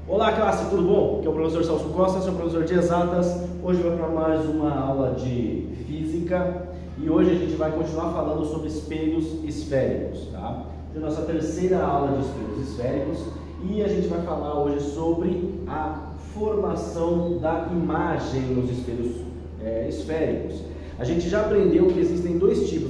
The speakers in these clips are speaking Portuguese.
Olá classe, tudo bom? Aqui é o professor Celso Costa, sou professor de exatas. Hoje vai para mais uma aula de física e hoje a gente vai continuar falando sobre espelhos esféricos, tá? É a nossa terceira aula de espelhos esféricos e a gente vai falar hoje sobre a formação da imagem nos espelhos esféricos. A gente já aprendeu que existem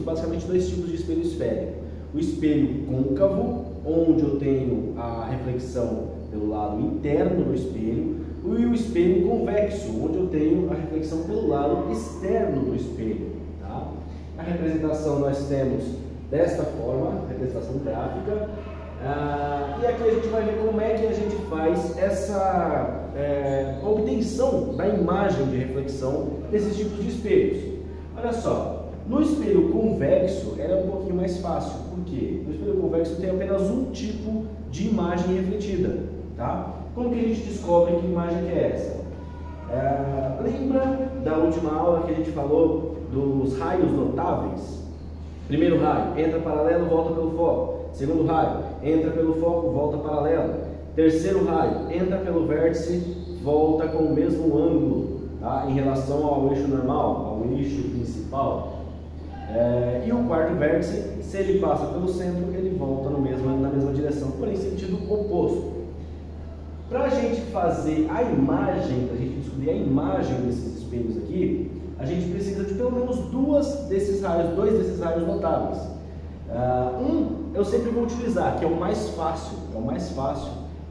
basicamente dois tipos de espelho esférico. O espelho côncavo, onde eu tenho a reflexão pelo lado interno do espelho, e o espelho convexo, onde eu tenho a reflexão pelo lado externo do espelho. Tá? A representação nós temos desta forma, representação gráfica, e aqui a gente vai ver como é que a gente faz essa obtenção da imagem de reflexão desses tipos de espelhos. Olha só, no espelho convexo era um pouquinho mais fácil, porque no espelho convexo tem apenas um tipo de imagem refletida, tá? Como que a gente descobre que imagem que é essa? Lembra da última aula que a gente falou dos raios notáveis? Primeiro raio, entra paralelo, volta pelo foco. Segundo raio, entra pelo foco, volta paralelo. Terceiro raio, entra pelo vértice, volta com o mesmo ângulo, tá? Em relação ao eixo normal, ao eixo principal. E o quarto vértice, se ele passa pelo centro, ele volta na mesma direção, porém sentido oposto. Para a gente fazer a imagem, para a gente descobrir a imagem desses espelhos aqui, a gente precisa de pelo menos dois desses raios notáveis. Eu sempre vou utilizar, que é o mais fácil,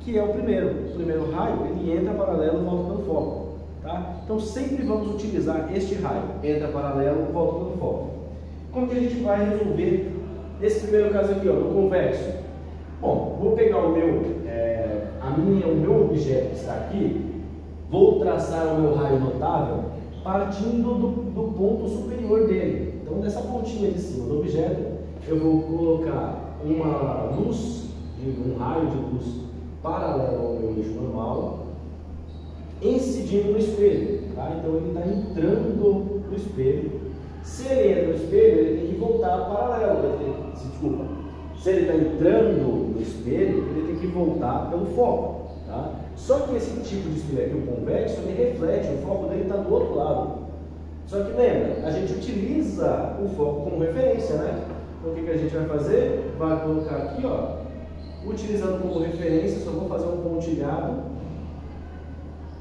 que é o primeiro. O primeiro raio, ele entra paralelo e volta pelo foco. Tá? Então sempre vamos utilizar este raio, entra paralelo e volta pelo foco. Como que a gente vai resolver esse primeiro caso aqui, ó, do convexo? Bom, vou pegar o meu objeto que está aqui, vou traçar o meu raio notável partindo do ponto superior dele. Então, dessa pontinha de cima do objeto, eu vou colocar uma luz, um raio de luz paralelo ao meu eixo normal, incidindo no espelho. Tá? Então, ele está entrando no espelho. Se ele entra no espelho, ele tem que voltar paralelo. Se ele está entrando no espelho, ele tem que voltar pelo foco. Tá? Só que esse tipo de espelho aqui, o convexo, ele reflete, o foco dele está do outro lado. Só que lembra, a gente utiliza o foco como referência, né? Então o que a gente vai fazer? Vai colocar aqui, ó, utilizando como referência, só vou fazer um pontilhado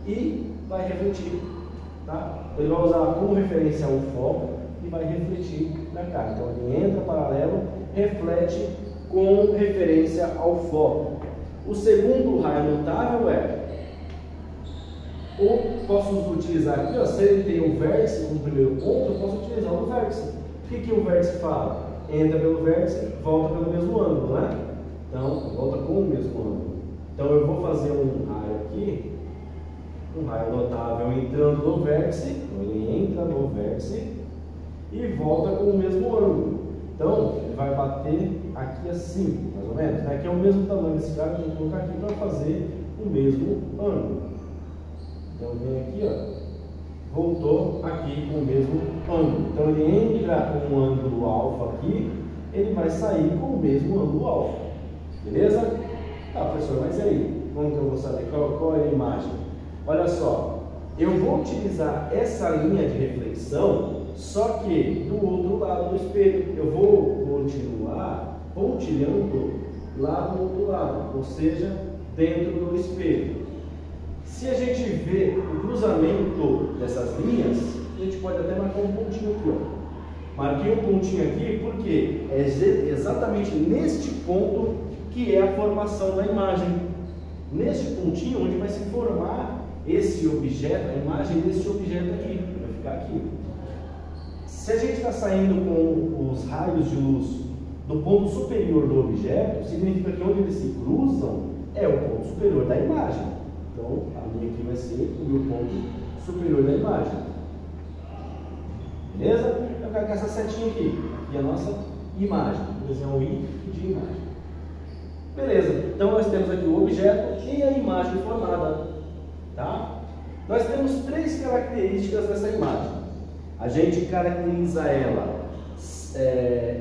e vai refletir. Tá? Ele vai usar como referência o foco e vai refletir na cara. Então ele entra paralelo, reflete com referência ao foco. O segundo raio notável posso utilizar aqui, ó, se ele tem um vértice no primeiro ponto, eu posso utilizar o vértice. O que o vértice fala? Entra pelo vértice, volta pelo mesmo ângulo, né? Então, volta com o mesmo ângulo. Então eu vou fazer um raio aqui, um raio notável entrando no vértice, então ele entra no vértice e volta com o mesmo ângulo. Então, ele vai bater aqui assim, mais ou menos. Né? Aqui é o mesmo tamanho desse cara, eu tenho que colocar aqui para fazer o mesmo ângulo. Então, vem aqui, ó, voltou aqui com o mesmo ângulo. Então, ele entra com um ângulo alfa aqui, ele vai sair com o mesmo ângulo alfa. Beleza? Tá, professor, mas e aí? Como que eu vou saber? Qual é a imagem? Olha só, eu vou utilizar essa linha de reflexão, só que do outro lado do espelho. Eu vou continuar pontilhando lá do outro lado, ou seja, dentro do espelho. Se a gente vê o cruzamento dessas linhas, a gente pode até marcar um pontinho aqui, ó. Marquei um pontinho aqui porque é exatamente neste ponto que é a formação da imagem. Neste pontinho onde vai se formar esse objeto, a imagem desse objeto aqui, vai ficar aqui. Se a gente está saindo com os raios de luz do ponto superior do objeto, significa que onde eles se cruzam é o ponto superior da imagem. Então, a linha aqui vai ser o meu ponto superior da imagem. Beleza? Eu vou com essa setinha aqui. Aqui é a nossa imagem. Vou desenhar um I de imagem. Beleza. Então, nós temos aqui o objeto e a imagem formada. Tá? Nós temos três características dessa imagem. A gente caracteriza ela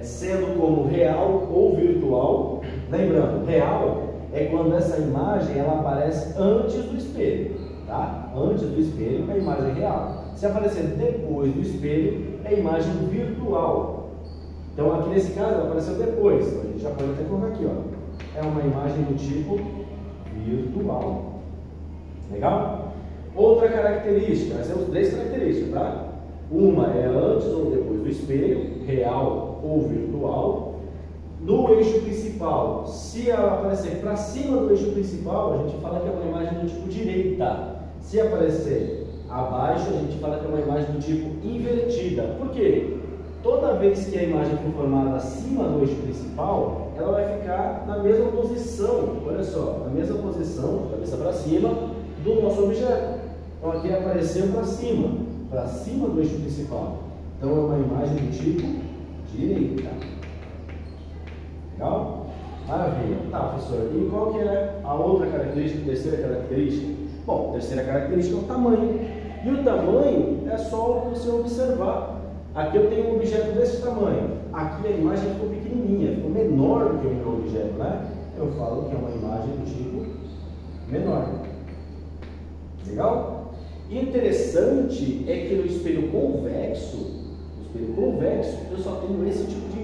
sendo como real ou virtual. Lembrando, real é quando essa imagem ela aparece antes do espelho, tá? Antes do espelho é a imagem real. Se aparecer depois do espelho, é a imagem virtual. Então aqui nesse caso ela apareceu depois, então a gente já pode até colocar aqui, ó. É uma imagem do tipo virtual. Legal? Outra característica, nós temos 3 características, tá? Uma é antes ou depois do espelho, real ou virtual. No eixo principal, se ela aparecer para cima do eixo principal, a gente fala que é uma imagem do tipo direita. Se aparecer abaixo, a gente fala que é uma imagem do tipo invertida. Por quê? Toda vez que a imagem for formada acima do eixo principal, ela vai ficar na mesma posição, olha só, na mesma posição, cabeça para cima, do nosso objeto. Então aqui apareceu para cima do eixo principal. Então é uma imagem do tipo direita. Legal? Maravilha. Tá, professor, e qual que é a outra característica, a terceira característica? Bom, a terceira característica é o tamanho. E o tamanho é só você observar. Aqui eu tenho um objeto desse tamanho. Aqui a imagem ficou pequenininha, ficou menor do que o meu objeto, né? Eu falo que é uma imagem do tipo menor. Legal? E interessante é que no espelho convexo, eu só tenho esse tipo de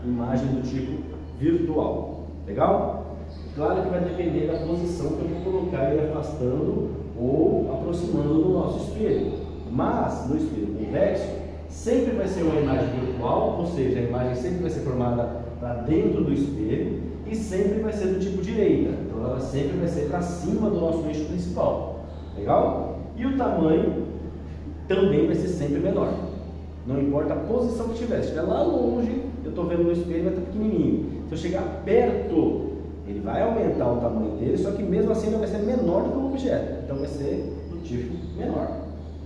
imagem do tipo virtual. Legal? Claro que vai depender da posição que eu vou colocar ele afastando ou aproximando do nosso espelho. Mas no espelho convexo sempre vai ser uma imagem virtual, ou seja, a imagem sempre vai ser formada para dentro do espelho e sempre vai ser do tipo direita. Então ela sempre vai ser para cima do nosso eixo principal. Legal? E o tamanho também vai ser sempre menor. Não importa a posição que estiver. Se estiver lá longe, eu estou vendo no espelho, vai estar pequenininho. Se eu chegar perto, ele vai aumentar o tamanho dele, só que mesmo assim ele vai ser menor do que o objeto. Então vai ser do tipo menor.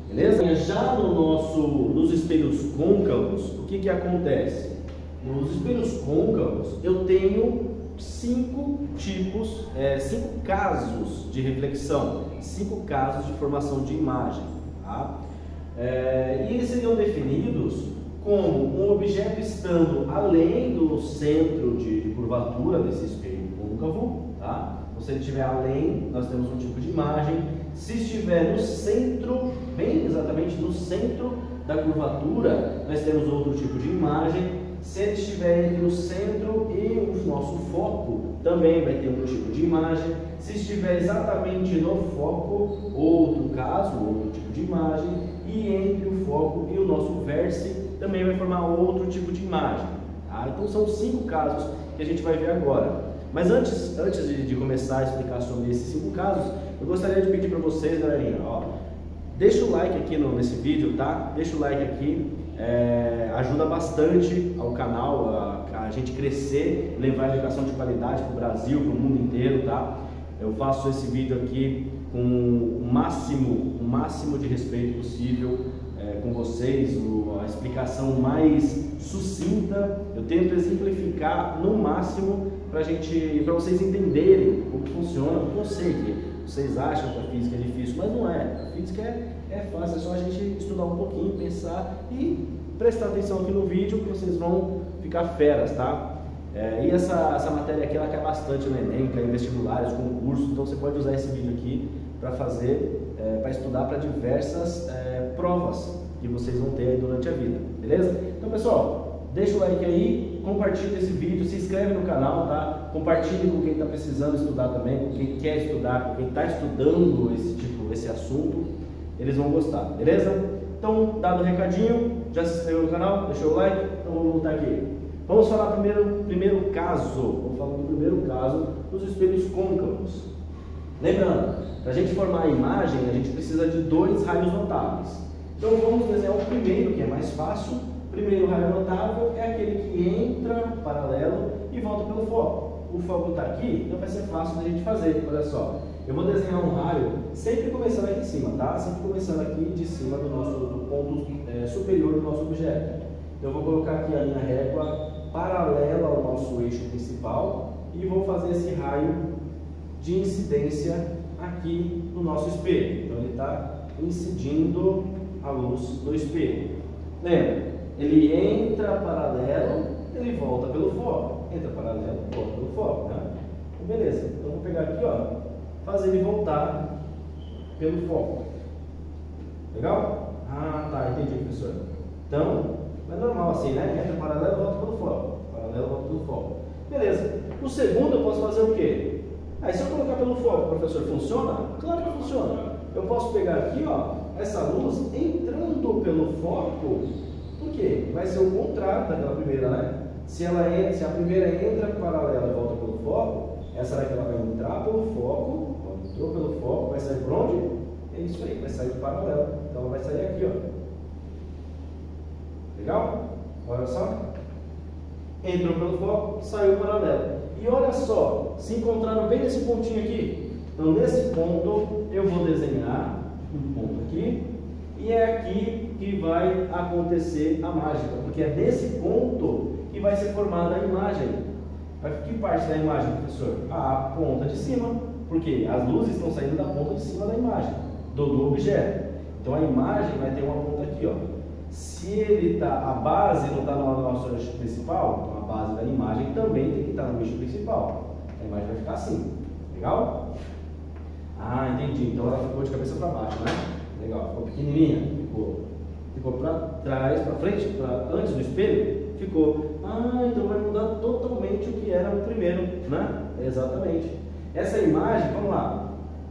Beleza? Já nos espelhos côncavos, o que acontece? Nos espelhos côncavos, eu tenho 5 casos de reflexão, 5 casos de formação de imagem. Tá? E eles seriam definidos como um objeto estando além do centro de curvatura desse espelho côncavo. Tá? Então, se ele estiver além, nós temos um tipo de imagem. Se estiver no centro, bem exatamente no centro da curvatura, nós temos outro tipo de imagem. Se ele estiver entre o centro e o nosso foco, também vai ter um tipo de imagem. Se estiver exatamente no foco, outro caso, outro tipo de imagem. E entre o foco e o nosso vértice, também vai formar outro tipo de imagem. Tá? Então são 5 casos que a gente vai ver agora. Mas antes de começar a explicar sobre esses 5 casos, eu gostaria de pedir para vocês, galerinha, deixa o like aqui nesse vídeo, tá? Deixa o like aqui. Ajuda bastante ao canal, a gente crescer, levar a educação de qualidade para o Brasil, para o mundo inteiro, tá? Eu faço esse vídeo aqui com o máximo de respeito possível com vocês, a explicação mais sucinta. Eu tento exemplificar no máximo para vocês entenderem como funciona, porque eu sei que vocês acham que a física é difícil, mas não é. A física é fácil, é só a gente estudar um pouquinho, pensar e prestar atenção aqui no vídeo que vocês vão ficar feras, tá? E essa matéria aqui ela cai bastante no Enem, cai em vestibulares, concursos, então você pode usar esse vídeo aqui para para estudar para diversas provas que vocês vão ter aí durante a vida, beleza? Então, pessoal, deixa o like aí, compartilha esse vídeo, se inscreve no canal, tá? Compartilhe com quem está precisando estudar também, com quem quer estudar, com quem está estudando esse assunto, eles vão gostar, beleza? Então, dado o recadinho, já se inscreveu no canal, deixou o like, então vamos voltar aqui. Vamos falar primeiro caso, vamos falar do primeiro caso dos espelhos côncavos. Lembrando, para a gente formar a imagem, a gente precisa de 2 raios notáveis. Então vamos desenhar o primeiro, que é mais fácil. O primeiro raio notável é aquele que entra paralelo e volta pelo foco. O foco está aqui, então vai ser fácil da gente fazer. Olha só, eu vou desenhar um raio sempre começando aqui em cima, tá? Sempre começando aqui de cima do ponto superior do nosso objeto. Então eu vou colocar aqui a minha régua paralela ao nosso eixo principal e vou fazer esse raio de incidência aqui no nosso espelho. Então ele está incidindo a luz no espelho. Lembra? Ele entra paralelo, ele volta pelo foco. Entra paralelo, volta pelo foco. Né? Beleza, então vou pegar aqui, ó, fazer ele voltar pelo foco. Legal? Ah, tá, entendi, professor. Então, é normal assim, né? Entra paralelo, volta pelo foco. Paralelo, volta pelo foco. Beleza. O segundo eu posso fazer o quê? Aí se eu colocar pelo foco, professor, funciona? Claro que funciona. Eu posso pegar aqui, ó, essa luz entrando pelo foco. Por quê? Vai ser o contrário daquela primeira, né? Se a primeira entra paralela e volta pelo foco, essa daqui ela vai entrar pelo foco. Quando entrou pelo foco, vai sair por onde? É isso aí, vai sair do paralelo. Então ela vai sair aqui, ó. Legal? Olha só. Entrou pelo foco, saiu paralelo. E olha só, se encontraram bem nesse pontinho aqui. Então nesse ponto eu vou desenhar um ponto aqui. E é aqui que vai acontecer a mágica. Porque é nesse ponto que vai ser formada a imagem. Que parte da imagem, professor? A ponta de cima. Porque as luzes estão saindo da ponta de cima da imagem, do objeto. Então a imagem vai ter uma ponta aqui, ó. Se ele tá, a base não está no nosso eixo principal, então a base da imagem também tem que estar no eixo principal. A imagem vai ficar assim. Legal? Ah, entendi. Então ela ficou de cabeça para baixo, né? Legal. Ficou pequenininha. Ficou para trás, para frente, antes do espelho. Ficou. Ah, então vai mudar totalmente o que era o primeiro, né? Exatamente. Essa imagem, vamos lá.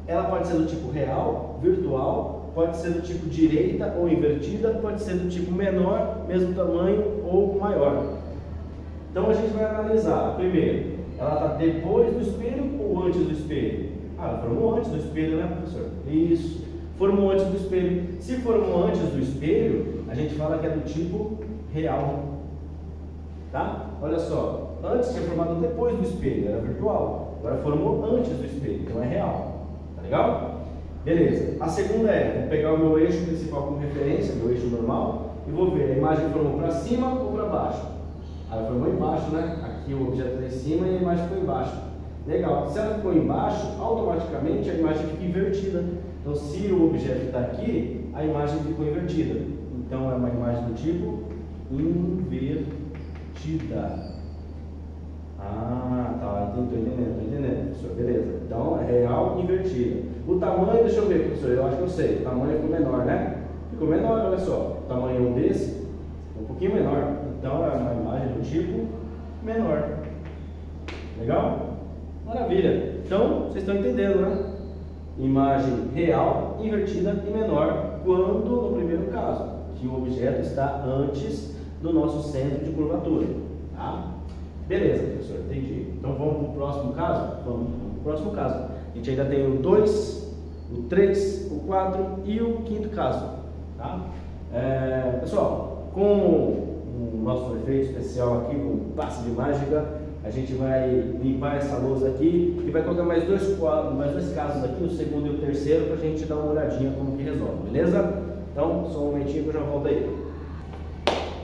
Ela pode ser do tipo real, virtual, pode ser do tipo direita ou invertida, pode ser do tipo menor, mesmo tamanho ou maior. Então a gente vai analisar. Primeiro, ela está depois do espelho ou antes do espelho? Ah, ela formou antes do espelho, né, professor? Isso. Formou antes do espelho. Se formou antes do espelho, a gente fala que é do tipo real. Tá? Olha só. Antes tinha formado depois do espelho, era virtual. Agora formou antes do espelho, então é real. Tá legal? Beleza. A segunda é, vou pegar o meu eixo principal como referência, meu eixo normal, e vou ver, a imagem formou para cima ou para baixo? Ela formou embaixo, né? Aqui o objeto está em cima e a imagem ficou embaixo. Legal. Se ela ficou embaixo, automaticamente a imagem fica invertida. Então, se o objeto está aqui, a imagem ficou invertida. Então, é uma imagem do tipo invertida. Ah, tá. Estou entendendo, professor. Beleza. Então, é real invertida. O tamanho, deixa eu ver, professor. Eu acho que eu sei. O tamanho ficou menor, né? Ficou menor, olha só. O tamanho desse é um pouquinho menor. Então, é uma imagem do tipo menor. Legal? Maravilha. Então, vocês estão entendendo, né? Imagem real, invertida e menor quando, no primeiro caso, que o objeto está antes do nosso centro de curvatura. Tá? Beleza, professor, entendi. Então vamos para o próximo caso? Vamos para o próximo caso. A gente ainda tem o 2, o 3, o 4 e o quinto caso. Tá? Pessoal, com o nosso efeito especial aqui, com o passe de mágica, a gente vai limpar essa lousa aqui e vai colocar mais dois casos aqui, o segundo e o terceiro, para a gente dar uma olhadinha como que resolve, beleza? Então, só um momentinho que eu já volto aí.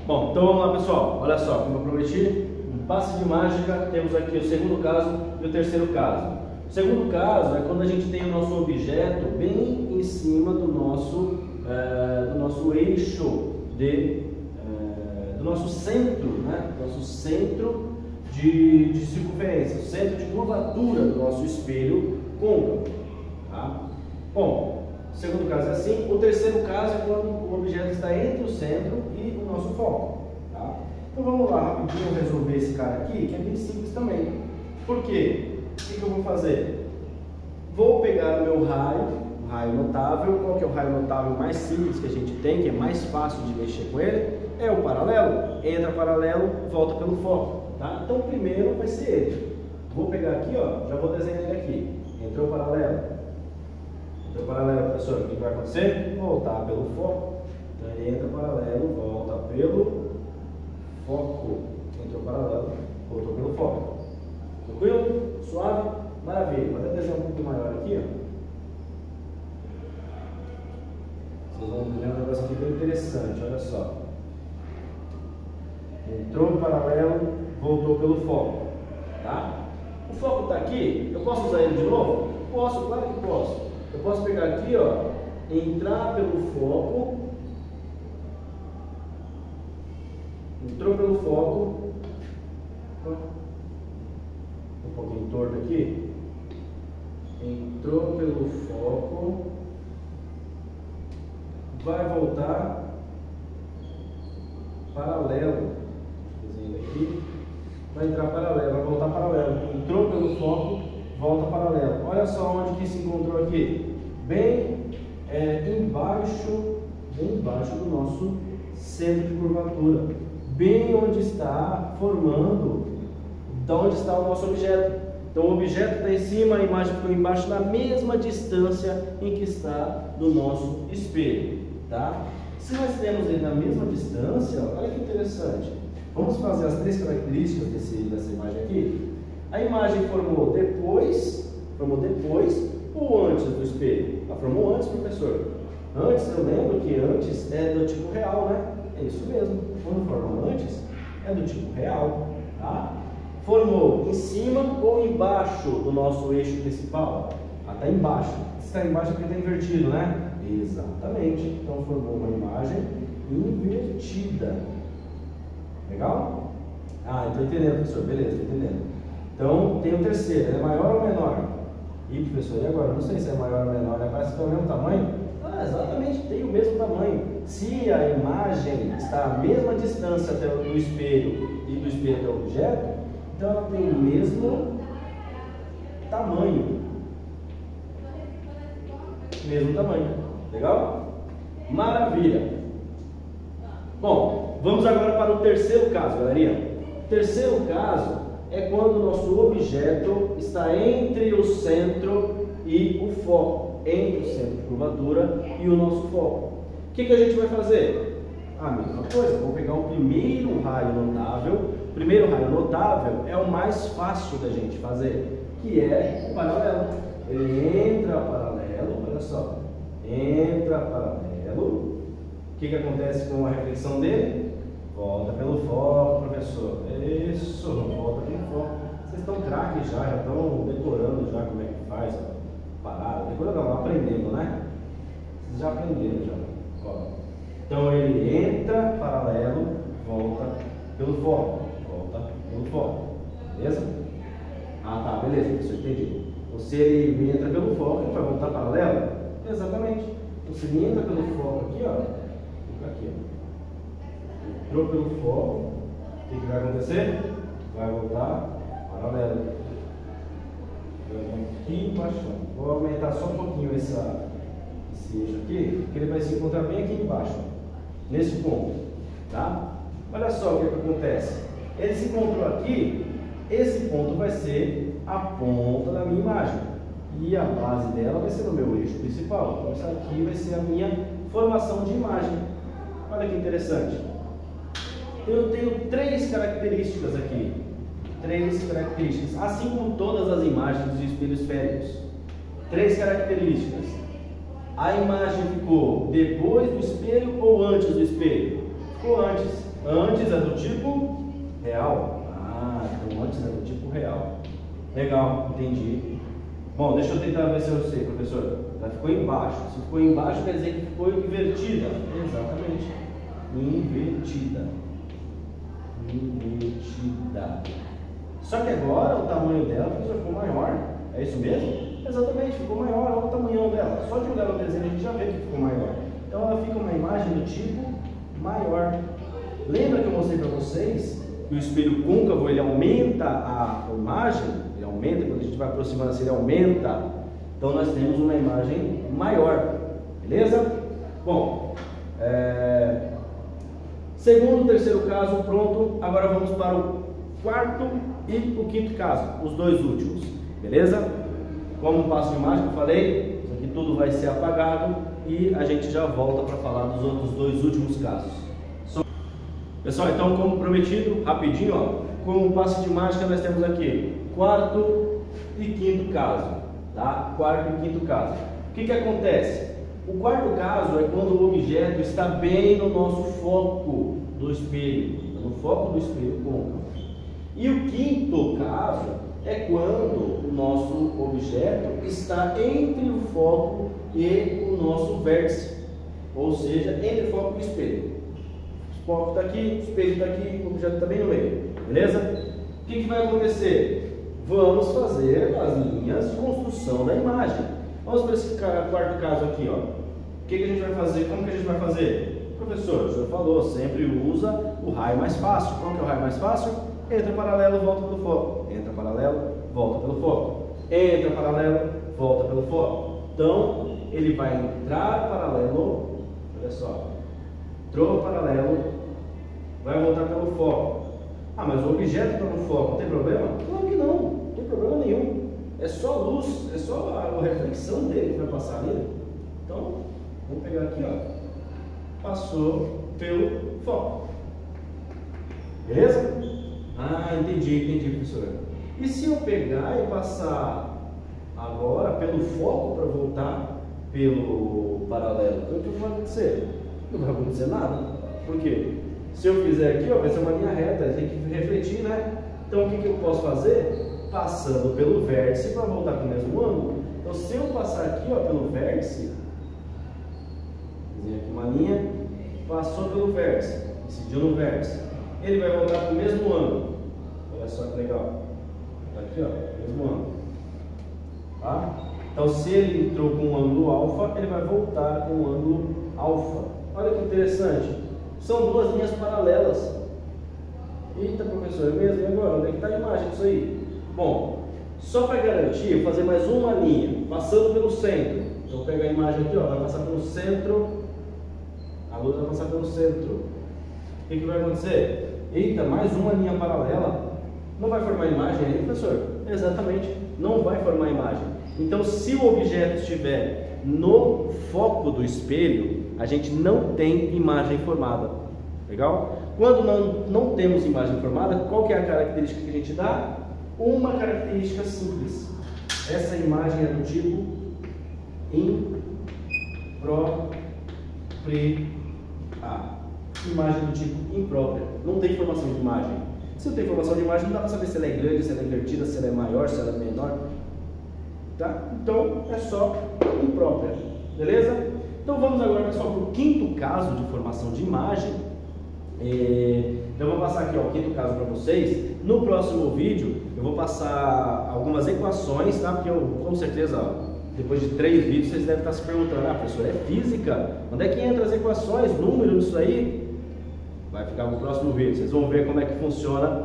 Bom, então vamos lá, pessoal. Olha só, como eu prometi, um passe de mágica, temos aqui o segundo caso e o terceiro caso. O segundo caso é quando a gente tem o nosso objeto bem em cima do nosso eixo, do nosso centro, né? Nosso centro de circunferência, o centro de curvatura do nosso espelho côncavo. Tá? Bom, o segundo caso é assim. O terceiro caso é quando o objeto está entre o centro e o nosso foco. Tá? Então vamos lá rapidinho resolver esse cara aqui, que é bem simples também. Por quê? O que eu vou fazer? Vou pegar o meu raio, o raio notável. Qual que é o raio notável mais simples que a gente tem, que é mais fácil de mexer com ele? É o paralelo. Entra paralelo, volta pelo foco. Tá? Então, o primeiro vai ser ele. Vou pegar aqui, ó, já vou desenhar ele aqui. Entrou paralelo. Entrou paralelo, professor. O que vai acontecer? Voltar pelo foco. Então, ele entra paralelo, volta pelo foco. Entrou paralelo, voltou pelo foco. Tranquilo? Suave? Maravilha. Vou até desenhar um pouquinho maior aqui, ó. Vocês vão ver um negócio aqui bem interessante, olha só. Entrou paralelo, voltou pelo foco, tá? O foco está aqui, eu posso usar ele de novo? Posso, claro que posso. Eu posso pegar aqui, ó, entrar pelo foco, entrou pelo foco, um pouquinho torto aqui. Entrou pelo foco, vai voltar paralelo. Desenho aqui, vai entrar paralelo, vai voltar paralelo. Entrou pelo foco, volta paralelo. Olha só onde que se encontrou aqui, bem embaixo do nosso centro de curvatura, bem onde está formando, de onde está o nosso objeto. Então o objeto está em cima, a imagem ficou embaixo, na mesma distância em que está do nosso espelho, tá? Se nós temos ele na mesma distância, olha que interessante. Vamos fazer as três características dessa imagem aqui. A imagem formou depois ou antes do espelho? Ela formou antes, professor. Antes, eu lembro que antes é do tipo real, né? É isso mesmo. Quando formou antes, é do tipo real, tá? Formou em cima ou embaixo do nosso eixo principal? Está embaixo. Se está embaixo é porque está invertido, né? Exatamente. Então formou uma imagem invertida. Legal? Ah, estou entendendo, professor. Beleza, estou entendendo. Então tem o terceiro. É maior ou menor? Ih, professor, e agora? Não sei se é maior ou menor, né? Parece que tem o mesmo tamanho. Ah, exatamente, tem o mesmo tamanho. Se a imagem está à mesma distância até do espelho e do espelho até o objeto, então ela tem o mesmo tamanho. Mesmo tamanho. Legal? Maravilha. Bom, vamos agora para o terceiro caso, galerinha. O terceiro caso é quando o nosso objeto está entre o centro e o foco. Entre o centro de curvatura e o nosso foco. O que a gente vai fazer? A mesma coisa, vou pegar o primeiro raio notável. O primeiro raio notável é o mais fácil da gente fazer, que é o paralelo. Ele entra paralelo, olha só, entra paralelo. O que acontece com a reflexão dele? Volta pelo foco, professor. Isso, volta pelo foco. Vocês estão craques já estão decorando já como é que faz, ó. Parado, decorando não, aprendendo, né? Vocês já aprenderam já. Ó. Então ele entra paralelo, volta pelo foco. Volta pelo foco. Beleza? Ah, tá, beleza, professor, entendi. Então, se ele entra pelo foco, ele vai voltar paralelo? Exatamente. Então, se ele entra pelo foco aqui, ó. Fica aqui, ó. Entrou pelo foco, o que vai acontecer? Vai voltar paralelo. Aqui embaixo. Vou aumentar só um pouquinho esse eixo aqui, porque ele vai se encontrar bem aqui embaixo, nesse ponto, tá? Olha só o que acontece. Ele se encontrou aqui, esse ponto vai ser a ponta da minha imagem e a base dela vai ser no meu eixo principal. Então isso aqui vai ser a minha formação de imagem. Olha que interessante. Eu tenho três características aqui. Três características, assim como todas as imagens dos espelhos esféricos. Três características. A imagem ficou depois do espelho ou antes do espelho? Ficou antes. Antes é do tipo real. Ah, então antes é do tipo real. Legal, entendi. Bom, deixa eu tentar ver se eu sei, professor. Ela ficou embaixo. Se ficou embaixo, quer dizer que ficou invertida. Exatamente. Invertida. Invertida. Só que agora o tamanho dela ficou maior. É isso mesmo? Exatamente, ficou maior. Olha o tamanho dela. Só de olhar o desenho a gente já vê que ficou maior. Então ela fica uma imagem do tipo maior. Lembra que eu mostrei para vocês que o espelho côncavo ele aumenta a imagem? Ele aumenta, quando a gente vai aproximando assim, ele aumenta. Então nós temos uma imagem maior. Beleza? Bom, segundo, terceiro caso, pronto. Agora vamos para o quarto e o quinto caso, os dois últimos, beleza? Como passo de imagem que eu falei, isso aqui tudo vai ser apagado e a gente já volta para falar dos outros dois últimos casos. Pessoal, então como prometido, rapidinho, ó, como passo de mágica nós temos aqui quarto e quinto caso, tá? Quarto e quinto caso. O que acontece? O quarto caso é quando o objeto está bem no nosso foco do espelho, no foco do espelho côncavo. E o quinto caso é quando o nosso objeto está entre o foco e o nosso vértice, ou seja, entre o foco e o espelho. O foco está aqui, o espelho está aqui, o objeto está bem no meio, beleza? O que vai acontecer? vamos fazer as linhas de construção da imagem. Vamos para esse quarto caso aqui, ó. O que a gente vai fazer? Como que a gente vai fazer? Professor, o senhor falou, sempre usa o raio mais fácil. Qual que é o raio mais fácil? Entra paralelo, volta pelo foco. Entra paralelo, volta pelo foco. Entra paralelo, volta pelo foco. Então, ele vai entrar paralelo, olha só, entrou paralelo, vai voltar pelo foco. Ah, mas o objeto está no foco, não tem problema? Claro que não tem problema nenhum. É só a luz, é só a reflexão dele que vai passar ali. Então, vamos pegar aqui, ó. Passou pelo foco. Beleza? Ah, entendi, professor. E se eu pegar e passar agora pelo foco para voltar pelo paralelo? Então, o que vai acontecer? Não vai acontecer nada. Por quê? Se eu fizer aqui, ó, vai ser uma linha reta, tem que refletir, né? Então, o que eu posso fazer? Passando pelo vértice para voltar para o mesmo ângulo. Então, se eu passar aqui, ó, pelo vértice, aqui uma linha, passou pelo vértice, incidiu no vértice, ele vai voltar para o mesmo ângulo. Olha só que legal. Tá aqui, ó, mesmo ângulo. Tá? Então, se ele entrou com um ângulo alfa, ele vai voltar com um ângulo alfa. Olha que interessante. São duas linhas paralelas. Eita, professor, é mesmo? E agora? Onde é que está a imagem disso aí? Bom, só para garantir, eu vou fazer mais uma linha, passando pelo centro. Então, eu pego a imagem aqui, ó, vai passar pelo centro. A luz vai passar pelo centro. O que vai acontecer? Eita, mais uma linha paralela. Não vai formar imagem aí, professor? Exatamente, não vai formar imagem. Então, se o objeto estiver no foco do espelho, a gente não tem imagem formada. Legal? Quando não temos imagem formada, qual que é a característica que a gente dá? Uma característica simples. Essa imagem é do tipo imprópria. Imagem do tipo imprópria. Não tem formação de imagem. Se não tem formação de imagem, não dá para saber se ela é grande, se ela é invertida, se ela é maior, se ela é menor. Tá? Então, é só imprópria. Beleza? Então, vamos agora, pessoal, para o quinto caso de formação de imagem. Então, eu vou passar aqui, ó, o quinto caso para vocês. No próximo vídeo, eu vou passar algumas equações, tá? Porque eu, com certeza, ó, depois de 3 vídeos, vocês devem estar se perguntando: ah, professor, é física? Onde é que entra as equações, números, isso aí? Vai ficar no próximo vídeo. Vocês vão ver como é que funciona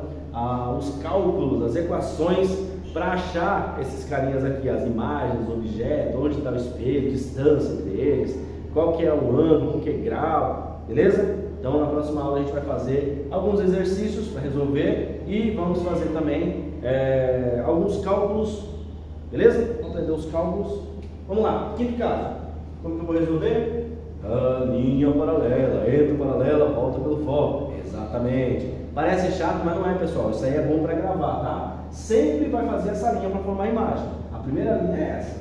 os cálculos, as equações para achar esses carinhas aqui, as imagens, os objetos, onde está o espelho, distância entre eles, qual que é o ângulo, qual que é grau, beleza? Então, na próxima aula a gente vai fazer alguns exercícios para resolver e vamos fazer também alguns cálculos, beleza? Vamos aprender os cálculos. Vamos lá, quinto caso. Como que eu vou resolver? A linha paralela, entra paralela, volta pelo foco. Exatamente. Parece chato, mas não é, pessoal. Isso aí é bom para gravar, tá? Sempre vai fazer essa linha para formar a imagem. A primeira linha é essa.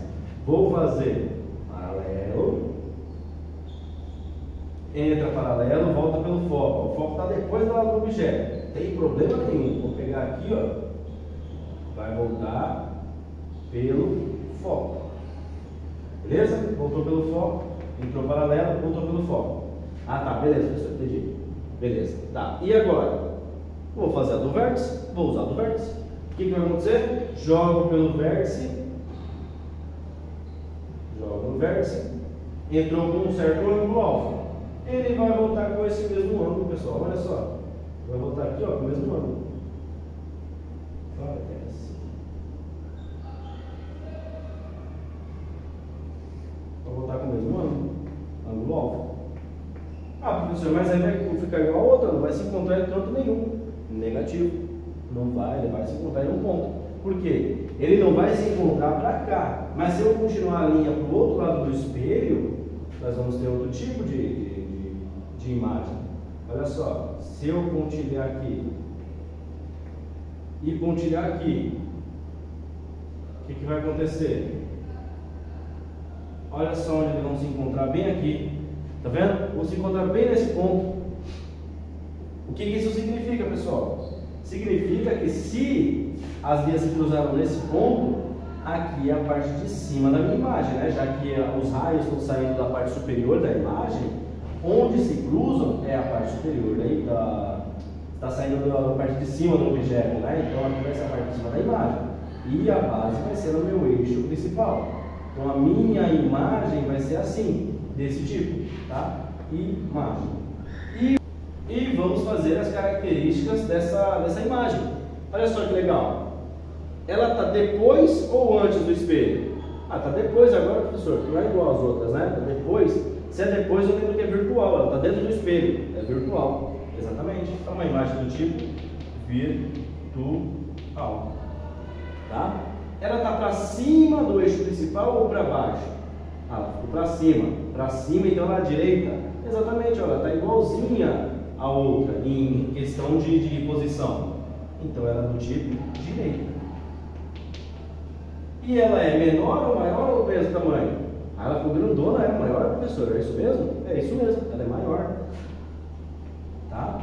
Vou fazer paralelo, entra paralelo, volta pelo foco. O foco está depois do objeto. Não tem problema nenhum. Vou pegar aqui, ó. Vai voltar pelo foco. Beleza? Voltou pelo foco. Entrou paralelo, voltou pelo foco. Ah, tá. Beleza, professor. Entendi. Beleza. Tá. E agora? Vou fazer a do vértice. Vou usar a do vértice. O que vai acontecer? Jogo pelo vértice. Jogo no vértice. Entrou com um certo ângulo alfa. Ele vai voltar com esse mesmo ângulo, pessoal. Olha só. Vai voltar aqui, ó, com o mesmo ângulo. Olha essa. Vai voltar com o mesmo ângulo alfa. Ah, professor, mas aí vai ficar igual a outra, não vai se encontrar em canto nenhum. Negativo. Não vai, ele vai se encontrar em um ponto. Por quê? Ele não vai se encontrar para cá. Mas se eu continuar a linha para o outro lado do espelho, nós vamos ter outro tipo de imagem. Olha só, se eu pontilhar aqui e pontilhar aqui, o que vai acontecer? Olha só onde eles vão se encontrar, bem aqui. Tá vendo? Vão se encontrar bem nesse ponto. O que isso significa, pessoal? Significa que se as linhas se cruzaram nesse ponto, aqui é a parte de cima da minha imagem, né? Já que os raios estão saindo da parte superior da imagem, onde se cruzam é a parte superior, daí está saindo da parte de cima do objeto, né? Então aqui vai ser a parte de cima da imagem. e a base vai ser no meu eixo principal. Então a minha imagem vai ser assim, desse tipo, tá? Imagem. E vamos fazer as características dessa imagem. Olha só que legal. Ela está depois ou antes do espelho? Ah, está depois agora, professor, que não é igual às outras, né? Está depois. Se é depois, eu lembro que é virtual, ela está dentro do espelho, é virtual, exatamente. Então, uma imagem do tipo virtual, tá? Ela está para cima do eixo principal ou para baixo? Ah, ela ficou para cima, então ela à direita, exatamente, olha, ela está igualzinha a outra em questão de posição, então ela é do tipo direita. E ela é menor ou maior ou do mesmo tamanho? Ah, ela ficou grandona, é maior, professor, é isso mesmo? É isso mesmo, ela é maior. Tá?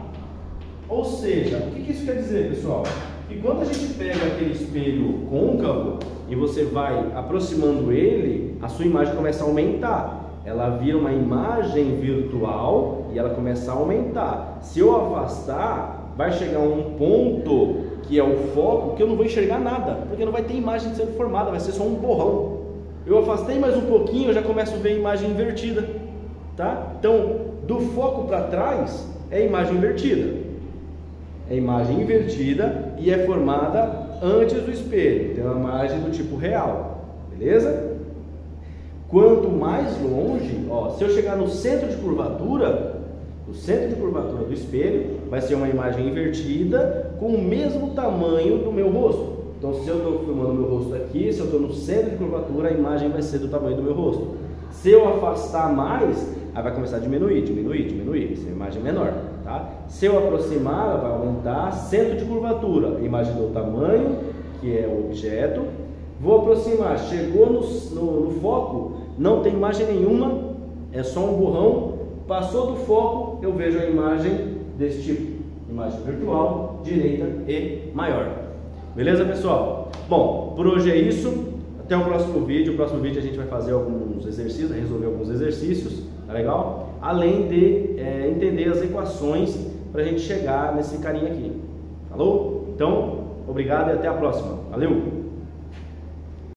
Ou seja, o que isso quer dizer, pessoal? Que quando a gente pega aquele espelho côncavo e você vai aproximando ele, a sua imagem começa a aumentar. Ela vira uma imagem virtual e ela começa a aumentar. Se eu afastar, vai chegar um ponto que é o foco, que eu não vou enxergar nada, porque não vai ter imagem sendo formada, vai ser só um borrão. Eu afastei mais um pouquinho, eu já começo a ver a imagem invertida, tá? Então, do foco para trás é a imagem invertida. É imagem invertida e é formada antes do espelho. Tem uma imagem do tipo real, beleza? Quanto mais longe, ó, se eu chegar no centro de curvatura do espelho, vai ser uma imagem invertida com o mesmo tamanho do meu rosto. Então, se eu estou filmando meu rosto aqui, se eu estou no centro de curvatura, a imagem vai ser do tamanho do meu rosto. Se eu afastar mais, aí vai começar a diminuir, essa imagem é menor, tá? Se eu aproximar, ela vai aumentar. Centro de curvatura, a imagem do tamanho, que é o objeto. Vou aproximar, chegou no foco, não tem imagem nenhuma, é só um borrão. Passou do foco, eu vejo a imagem desse tipo, imagem virtual, direita e maior. Beleza, pessoal? Bom, por hoje é isso. Até o próximo vídeo. No próximo vídeo a gente vai fazer alguns exercícios, resolver alguns exercícios, tá legal? Além de entender as equações para a gente chegar nesse carinha aqui. Falou? Então, obrigado e até a próxima. Valeu!